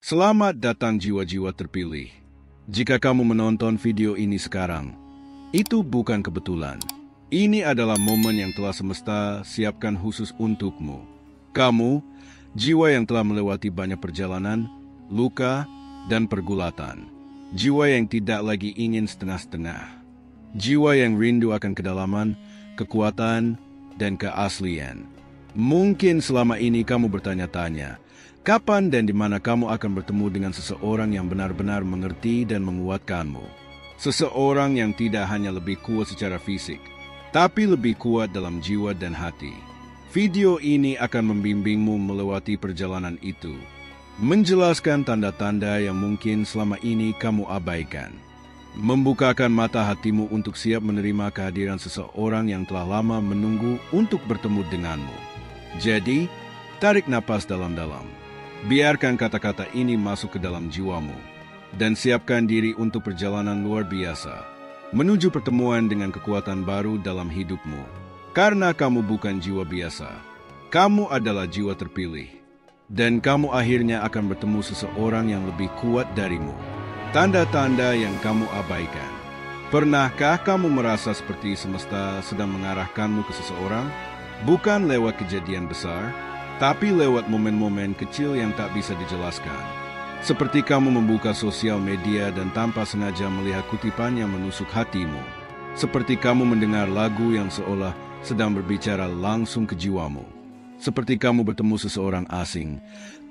Selamat datang jiwa-jiwa terpilih. Jika kamu menonton video ini sekarang, itu bukan kebetulan. Ini adalah momen yang telah semesta siapkan khusus untukmu. Kamu, jiwa yang telah melewati banyak perjalanan, luka, dan pergulatan. Jiwa yang tidak lagi ingin setengah-setengah. Jiwa yang rindu akan kedalaman, kekuatan, dan keaslian. Mungkin selama ini kamu bertanya-tanya, kapan dan di mana kamu akan bertemu dengan seseorang yang benar-benar mengerti dan menguatkanmu. Seseorang yang tidak hanya lebih kuat secara fisik, tapi lebih kuat dalam jiwa dan hati. Video ini akan membimbingmu melewati perjalanan itu, menjelaskan tanda-tanda yang mungkin selama ini kamu abaikan, membukakan mata hatimu untuk siap menerima kehadiran seseorang yang telah lama menunggu untuk bertemu denganmu. Jadi, tarik napas dalam-dalam. Biarkan kata-kata ini masuk ke dalam jiwamu, dan siapkan diri untuk perjalanan luar biasa, menuju pertemuan dengan kekuatan baru dalam hidupmu. Karena kamu bukan jiwa biasa, kamu adalah jiwa terpilih, dan kamu akhirnya akan bertemu seseorang yang lebih kuat darimu. Tanda-tanda yang kamu abaikan. Pernahkah kamu merasa seperti semesta sedang mengarahkanmu ke seseorang? Bukan lewat kejadian besar, tapi lewat momen-momen kecil yang tak bisa dijelaskan. Seperti kamu membuka sosial media dan tanpa sengaja melihat kutipan yang menusuk hatimu. Seperti kamu mendengar lagu yang seolah sedang berbicara langsung ke jiwamu. Seperti kamu bertemu seseorang asing,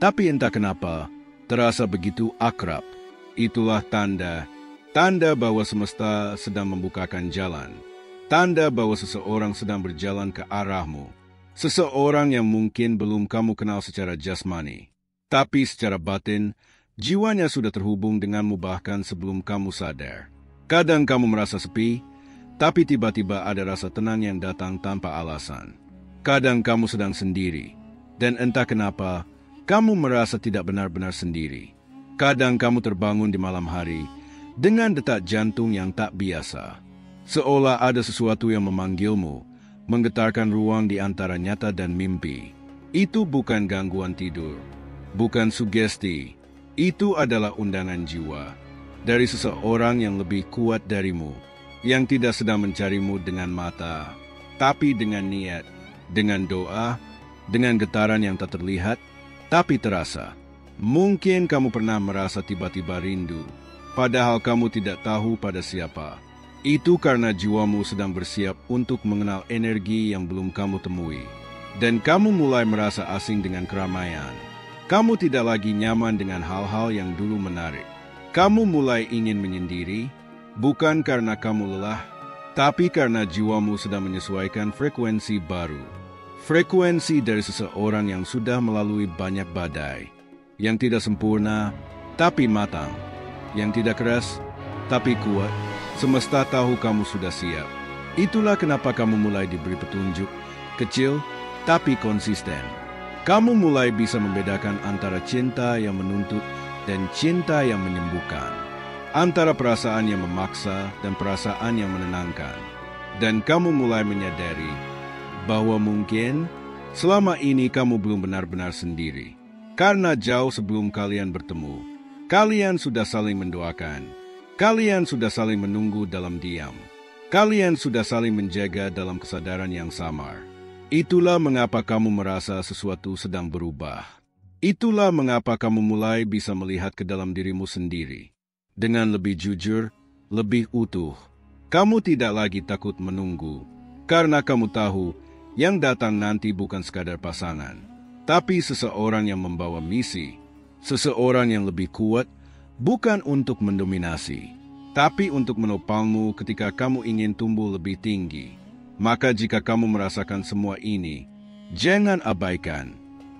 tapi entah kenapa terasa begitu akrab. Itulah tanda bahwa semesta sedang membukakan jalan. Tanda bahwa seseorang sedang berjalan ke arahmu. Seseorang yang mungkin belum kamu kenal secara jasmani, tapi secara batin, jiwanya sudah terhubung denganmu bahkan sebelum kamu sadar. Kadang kamu merasa sepi, tapi tiba-tiba ada rasa tenang yang datang tanpa alasan. Kadang kamu sedang sendiri, dan entah kenapa, kamu merasa tidak benar-benar sendiri. Kadang kamu terbangun di malam hari, dengan detak jantung yang tak biasa. Seolah ada sesuatu yang memanggilmu, menggetarkan ruang di antara nyata dan mimpi. Itu bukan gangguan tidur, bukan sugesti. Itu adalah undangan jiwa dari seseorang yang lebih kuat darimu, yang tidak sedang mencarimu dengan mata, tapi dengan niat, dengan doa, dengan getaran yang tak terlihat, tapi terasa. Mungkin kamu pernah merasa tiba-tiba rindu, padahal kamu tidak tahu pada siapa. Itu karena jiwamu sedang bersiap untuk mengenal energi yang belum kamu temui. Dan kamu mulai merasa asing dengan keramaian. Kamu tidak lagi nyaman dengan hal-hal yang dulu menarik. Kamu mulai ingin menyendiri, bukan karena kamu lelah, tapi karena jiwamu sedang menyesuaikan frekuensi baru. Frekuensi dari seseorang yang sudah melalui banyak badai. Yang tidak sempurna, tapi matang. Yang tidak keras, tapi kuat. Semesta tahu kamu sudah siap. Itulah kenapa kamu mulai diberi petunjuk, kecil tapi konsisten. Kamu mulai bisa membedakan antara cinta yang menuntut dan cinta yang menyembuhkan. Antara perasaan yang memaksa dan perasaan yang menenangkan. Dan kamu mulai menyadari bahwa mungkin selama ini kamu belum benar-benar sendiri. Karena jauh sebelum kalian bertemu, kalian sudah saling mendoakan. Kalian sudah saling menunggu dalam diam. Kalian sudah saling menjaga dalam kesadaran yang samar. Itulah mengapa kamu merasa sesuatu sedang berubah. Itulah mengapa kamu mulai bisa melihat ke dalam dirimu sendiri. Dengan lebih jujur, lebih utuh. Kamu tidak lagi takut menunggu. Karena kamu tahu, yang datang nanti bukan sekadar pasangan. Tapi seseorang yang membawa misi. Seseorang yang lebih kuat, bukan untuk mendominasi, tapi untuk menopangmu ketika kamu ingin tumbuh lebih tinggi. Maka jika kamu merasakan semua ini, jangan abaikan.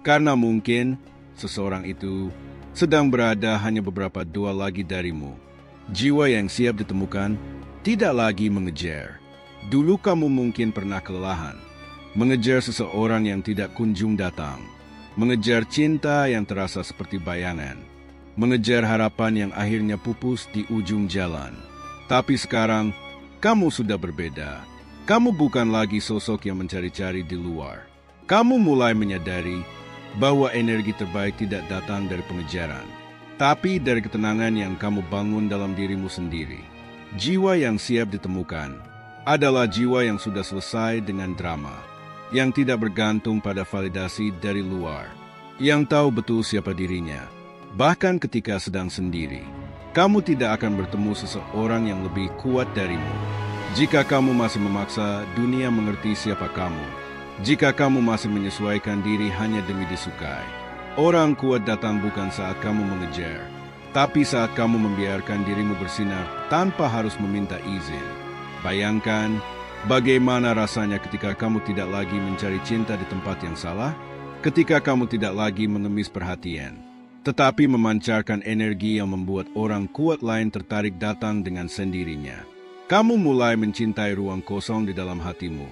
Karena mungkin seseorang itu sedang berada hanya beberapa dua lagi darimu. Jiwa yang siap ditemukan tidak lagi mengejar. Dulu kamu mungkin pernah kelelahan, mengejar seseorang yang tidak kunjung datang, mengejar cinta yang terasa seperti bayangan, mengejar harapan yang akhirnya pupus di ujung jalan. Tapi sekarang, kamu sudah berbeda. Kamu bukan lagi sosok yang mencari-cari di luar. Kamu mulai menyadari bahwa energi terbaik tidak datang dari pengejaran, tapi dari ketenangan yang kamu bangun dalam dirimu sendiri. Jiwa yang siap ditemukan adalah jiwa yang sudah selesai dengan drama, yang tidak bergantung pada validasi dari luar, yang tahu betul siapa dirinya. Bahkan ketika sedang sendiri, kamu tidak akan bertemu seseorang yang lebih kuat darimu. Jika kamu masih memaksa dunia mengerti siapa kamu, jika kamu masih menyesuaikan diri hanya demi disukai, orang kuat datang bukan saat kamu mengejar, tapi saat kamu membiarkan dirimu bersinar tanpa harus meminta izin. Bayangkan bagaimana rasanya ketika kamu tidak lagi mencari cinta di tempat yang salah, ketika kamu tidak lagi mengemis perhatian, tetapi memancarkan energi yang membuat orang kuat lain tertarik datang dengan sendirinya. Kamu mulai mencintai ruang kosong di dalam hatimu.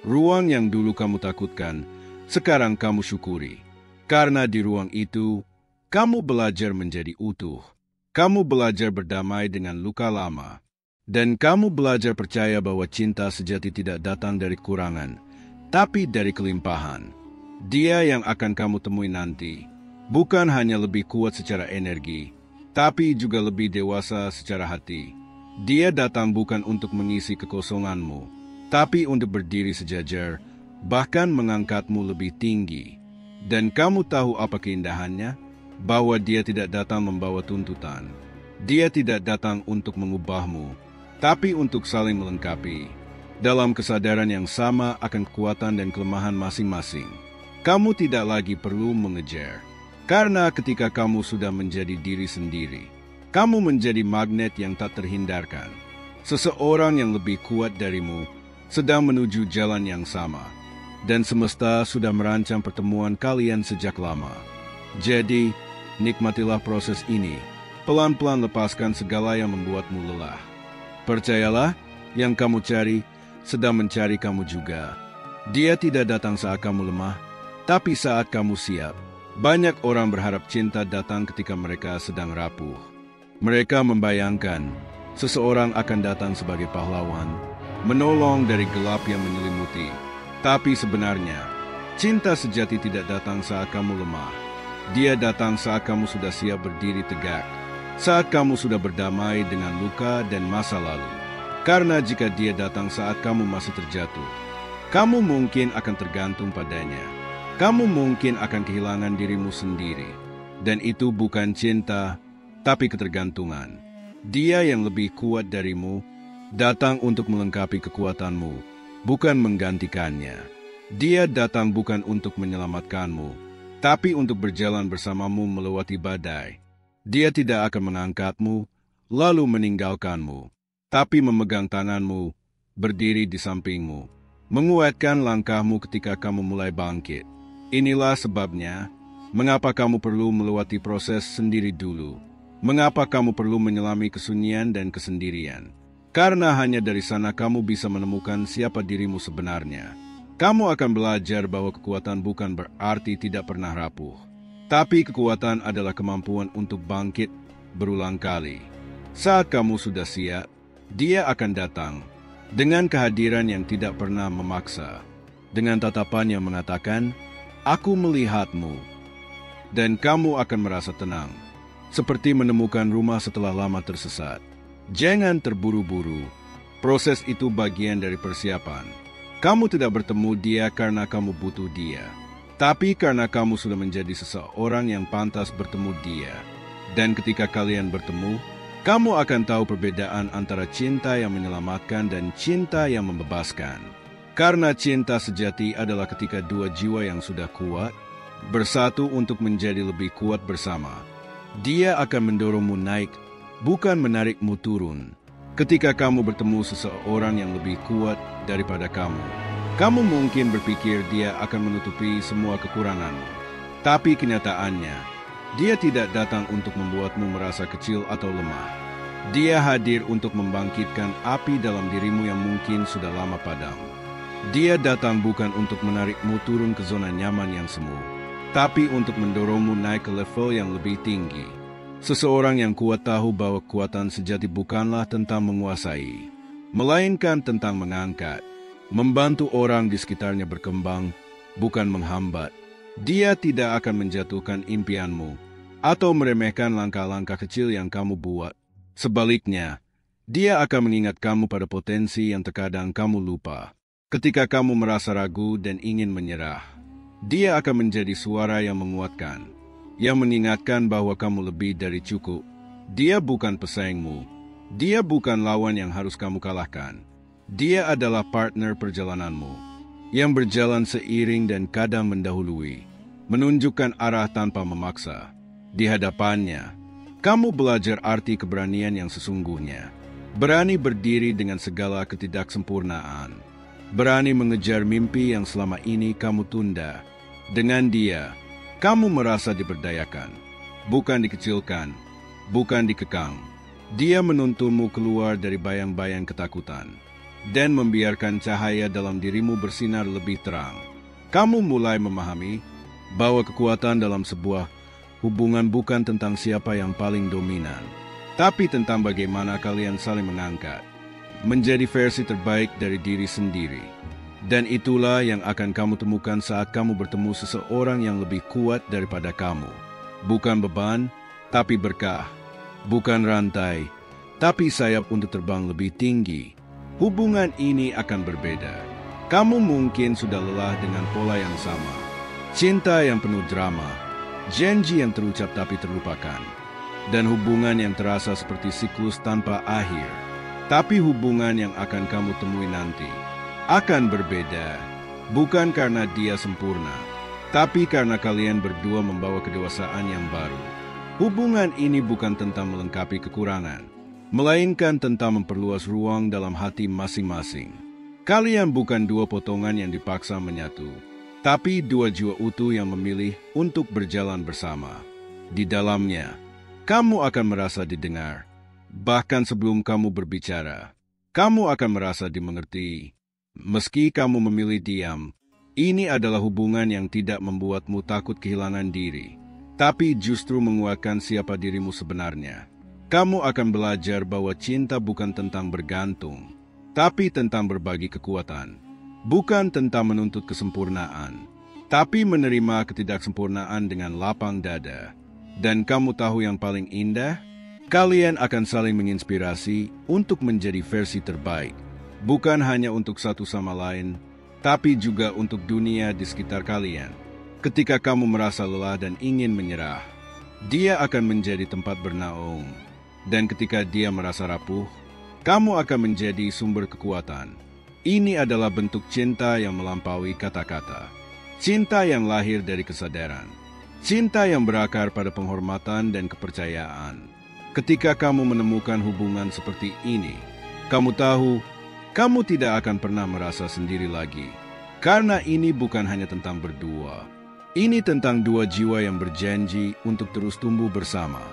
Ruang yang dulu kamu takutkan, sekarang kamu syukuri. Karena di ruang itu, kamu belajar menjadi utuh. Kamu belajar berdamai dengan luka lama. Dan kamu belajar percaya bahwa cinta sejati tidak datang dari kurangan, tapi dari kelimpahan. Dia yang akan kamu temui nanti, bukan hanya lebih kuat secara energi, tapi juga lebih dewasa secara hati. Dia datang bukan untuk mengisi kekosonganmu, tapi untuk berdiri sejajar, bahkan mengangkatmu lebih tinggi. Dan kamu tahu apa keindahannya? Bahwa dia tidak datang membawa tuntutan. Dia tidak datang untuk mengubahmu, tapi untuk saling melengkapi. Dalam kesadaran yang sama akan kekuatan dan kelemahan masing-masing, kamu tidak lagi perlu mengejar. Karena ketika kamu sudah menjadi diri sendiri, kamu menjadi magnet yang tak terhindarkan. Seseorang yang lebih kuat darimu sedang menuju jalan yang sama, dan semesta sudah merancang pertemuan kalian sejak lama. Jadi, nikmatilah proses ini. Pelan-pelan lepaskan segala yang membuatmu lelah. Percayalah, yang kamu cari sedang mencari kamu juga. Dia tidak datang saat kamu lemah, tapi saat kamu siap. Banyak orang berharap cinta datang ketika mereka sedang rapuh. Mereka membayangkan seseorang akan datang sebagai pahlawan, menolong dari gelap yang menyelimuti. Tapi sebenarnya, cinta sejati tidak datang saat kamu lemah. Dia datang saat kamu sudah siap berdiri tegak, saat kamu sudah berdamai dengan luka dan masa lalu. Karena jika dia datang saat kamu masih terjatuh, kamu mungkin akan tergantung padanya. Kamu mungkin akan kehilangan dirimu sendiri. Dan itu bukan cinta, tapi ketergantungan. Dia yang lebih kuat darimu datang untuk melengkapi kekuatanmu, bukan menggantikannya. Dia datang bukan untuk menyelamatkanmu, tapi untuk berjalan bersamamu melewati badai. Dia tidak akan mengangkatmu, lalu meninggalkanmu, tapi memegang tanganmu, berdiri di sampingmu, menguatkan langkahmu ketika kamu mulai bangkit. Inilah sebabnya, mengapa kamu perlu melewati proses sendiri dulu. Mengapa kamu perlu menyelami kesunyian dan kesendirian? Karena hanya dari sana kamu bisa menemukan siapa dirimu sebenarnya. Kamu akan belajar bahwa kekuatan bukan berarti tidak pernah rapuh. Tapi kekuatan adalah kemampuan untuk bangkit berulang kali. Saat kamu sudah siap, dia akan datang dengan kehadiran yang tidak pernah memaksa. Dengan tatapan yang mengatakan, "Aku melihatmu." Dan kamu akan merasa tenang. Seperti menemukan rumah setelah lama tersesat. Jangan terburu-buru. Proses itu bagian dari persiapan. Kamu tidak bertemu dia karena kamu butuh dia, tapi karena kamu sudah menjadi seseorang yang pantas bertemu dia. Dan ketika kalian bertemu, kamu akan tahu perbedaan antara cinta yang menyelamatkan dan cinta yang membebaskan. Karena cinta sejati adalah ketika dua jiwa yang sudah kuat bersatu untuk menjadi lebih kuat bersama. Dia akan mendorongmu naik, bukan menarikmu turun. Ketika kamu bertemu seseorang yang lebih kuat daripada kamu, kamu mungkin berpikir dia akan menutupi semua kekuranganmu. Tapi kenyataannya, dia tidak datang untuk membuatmu merasa kecil atau lemah. Dia hadir untuk membangkitkan api dalam dirimu yang mungkin sudah lama padam. Dia datang bukan untuk menarikmu turun ke zona nyaman yang semu, tapi untuk mendorongmu naik ke level yang lebih tinggi. Seseorang yang kuat tahu bahwa kekuatan sejati bukanlah tentang menguasai, melainkan tentang mengangkat, membantu orang di sekitarnya berkembang, bukan menghambat. Dia tidak akan menjatuhkan impianmu atau meremehkan langkah-langkah kecil yang kamu buat. Sebaliknya, dia akan mengingat kamu pada potensi yang terkadang kamu lupa. Ketika kamu merasa ragu dan ingin menyerah, dia akan menjadi suara yang menguatkan, yang mengingatkan bahwa kamu lebih dari cukup. Dia bukan pesaingmu. Dia bukan lawan yang harus kamu kalahkan. Dia adalah partner perjalananmu, yang berjalan seiring dan kadang mendahului, menunjukkan arah tanpa memaksa. Di hadapannya, kamu belajar arti keberanian yang sesungguhnya. Berani berdiri dengan segala ketidaksempurnaan. Berani mengejar mimpi yang selama ini kamu tunda. Dengan dia, kamu merasa diberdayakan, bukan dikecilkan, bukan dikekang. Dia menuntunmu keluar dari bayang-bayang ketakutan dan membiarkan cahaya dalam dirimu bersinar lebih terang. Kamu mulai memahami bahwa kekuatan dalam sebuah hubungan bukan tentang siapa yang paling dominan, tapi tentang bagaimana kalian saling mengangkat, menjadi versi terbaik dari diri sendiri. Dan itulah yang akan kamu temukan saat kamu bertemu seseorang yang lebih kuat daripada kamu. Bukan beban, tapi berkah. Bukan rantai, tapi sayap untuk terbang lebih tinggi. Hubungan ini akan berbeda. Kamu mungkin sudah lelah dengan pola yang sama. Cinta yang penuh drama, janji yang terucap tapi terlupakan, dan hubungan yang terasa seperti siklus tanpa akhir. Tapi hubungan yang akan kamu temui nanti akan berbeda, bukan karena dia sempurna, tapi karena kalian berdua membawa kedewasaan yang baru. Hubungan ini bukan tentang melengkapi kekurangan, melainkan tentang memperluas ruang dalam hati masing-masing. Kalian bukan dua potongan yang dipaksa menyatu, tapi dua jiwa utuh yang memilih untuk berjalan bersama. Di dalamnya, kamu akan merasa didengar. Bahkan sebelum kamu berbicara, kamu akan merasa dimengerti. Meski kamu memilih diam, ini adalah hubungan yang tidak membuatmu takut kehilangan diri, tapi justru menguatkan siapa dirimu sebenarnya. Kamu akan belajar bahwa cinta bukan tentang bergantung, tapi tentang berbagi kekuatan. Bukan tentang menuntut kesempurnaan, tapi menerima ketidaksempurnaan dengan lapang dada. Dan kamu tahu yang paling indah? Kalian akan saling menginspirasi untuk menjadi versi terbaik. Bukan hanya untuk satu sama lain, tapi juga untuk dunia di sekitar kalian. Ketika kamu merasa lelah dan ingin menyerah, dia akan menjadi tempat bernaung. Dan ketika dia merasa rapuh, kamu akan menjadi sumber kekuatan. Ini adalah bentuk cinta yang melampaui kata-kata. Cinta yang lahir dari kesadaran. Cinta yang berakar pada penghormatan dan kepercayaan. Ketika kamu menemukan hubungan seperti ini, kamu tahu, kamu tidak akan pernah merasa sendiri lagi. Karena ini bukan hanya tentang berdua. Ini tentang dua jiwa yang berjanji untuk terus tumbuh bersama,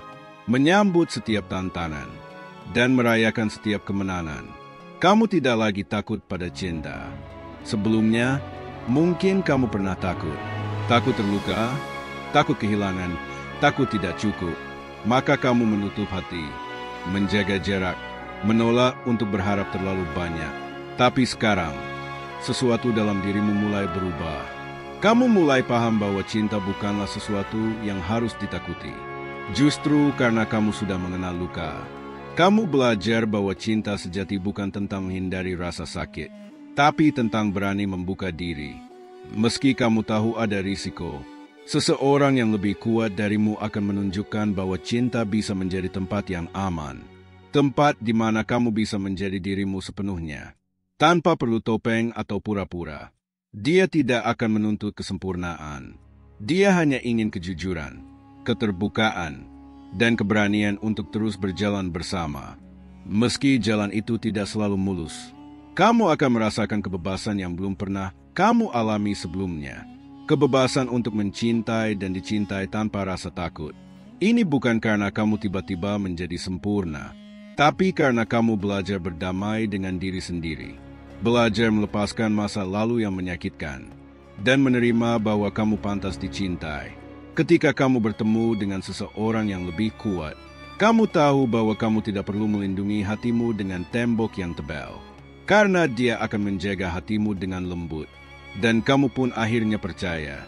menyambut setiap tantangan, dan merayakan setiap kemenangan. Kamu tidak lagi takut pada cinta. Sebelumnya, mungkin kamu pernah takut. Takut terluka, takut kehilangan, takut tidak cukup. Maka kamu menutup hati, menjaga jarak, menolak untuk berharap terlalu banyak. Tapi sekarang, sesuatu dalam dirimu mulai berubah. Kamu mulai paham bahwa cinta bukanlah sesuatu yang harus ditakuti. Justru karena kamu sudah mengenal luka, kamu belajar bahwa cinta sejati bukan tentang menghindari rasa sakit, tapi tentang berani membuka diri. Meski kamu tahu ada risiko, seseorang yang lebih kuat darimu akan menunjukkan bahwa cinta bisa menjadi tempat yang aman. Tempat di mana kamu bisa menjadi dirimu sepenuhnya, tanpa perlu topeng atau pura-pura. Dia tidak akan menuntut kesempurnaan. Dia hanya ingin kejujuran, keterbukaan, dan keberanian untuk terus berjalan bersama. Meski jalan itu tidak selalu mulus, kamu akan merasakan kebebasan yang belum pernah kamu alami sebelumnya. Kebebasan untuk mencintai dan dicintai tanpa rasa takut. Ini bukan karena kamu tiba-tiba menjadi sempurna, tapi karena kamu belajar berdamai dengan diri sendiri. Belajar melepaskan masa lalu yang menyakitkan, dan menerima bahwa kamu pantas dicintai. Ketika kamu bertemu dengan seseorang yang lebih kuat, kamu tahu bahwa kamu tidak perlu melindungi hatimu dengan tembok yang tebal, karena dia akan menjaga hatimu dengan lembut. Dan kamu pun akhirnya percaya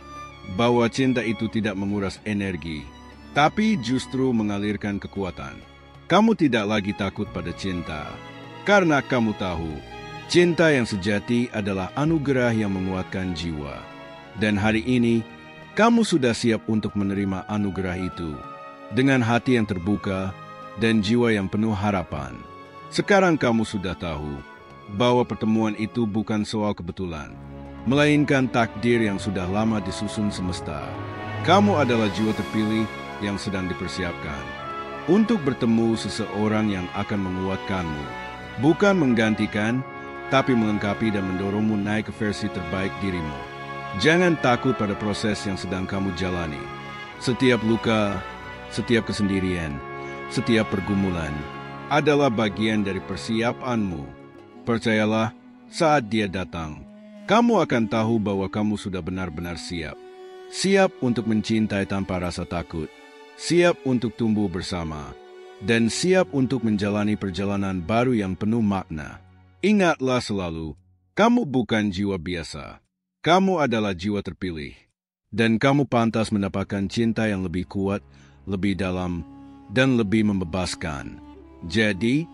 bahwa cinta itu tidak menguras energi, tapi justru mengalirkan kekuatan. Kamu tidak lagi takut pada cinta, karena kamu tahu, cinta yang sejati adalah anugerah yang menguatkan jiwa. Dan hari ini, kamu sudah siap untuk menerima anugerah itu, dengan hati yang terbuka dan jiwa yang penuh harapan. Sekarang kamu sudah tahu bahwa pertemuan itu bukan soal kebetulan, melainkan takdir yang sudah lama disusun semesta. Kamu adalah jiwa terpilih yang sedang dipersiapkan untuk bertemu seseorang yang akan menguatkanmu, bukan menggantikan, tapi melengkapi dan mendorongmu naik ke versi terbaik dirimu. Jangan takut pada proses yang sedang kamu jalani. Setiap luka, setiap kesendirian, setiap pergumulan adalah bagian dari persiapanmu. Percayalah, saat dia datang, kamu akan tahu bahwa kamu sudah benar-benar siap. Siap untuk mencintai tanpa rasa takut, siap untuk tumbuh bersama, dan siap untuk menjalani perjalanan baru yang penuh makna. Ingatlah selalu, kamu bukan jiwa biasa. Kamu adalah jiwa terpilih, dan kamu pantas mendapatkan cinta yang lebih kuat, lebih dalam, dan lebih membebaskan. Jadi,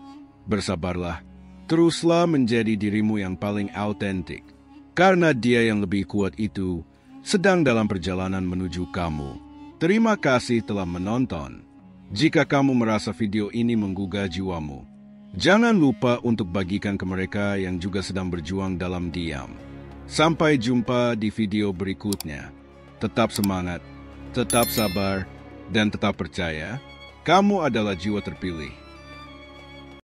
bersabarlah, teruslah menjadi dirimu yang paling autentik, karena dia yang lebih kuat itu sedang dalam perjalanan menuju kamu. Terima kasih telah menonton. Jika kamu merasa video ini menggugah jiwamu, jangan lupa untuk bagikan ke mereka yang juga sedang berjuang dalam diam. Sampai jumpa di video berikutnya. Tetap semangat, tetap sabar, dan tetap percaya, kamu adalah jiwa terpilih.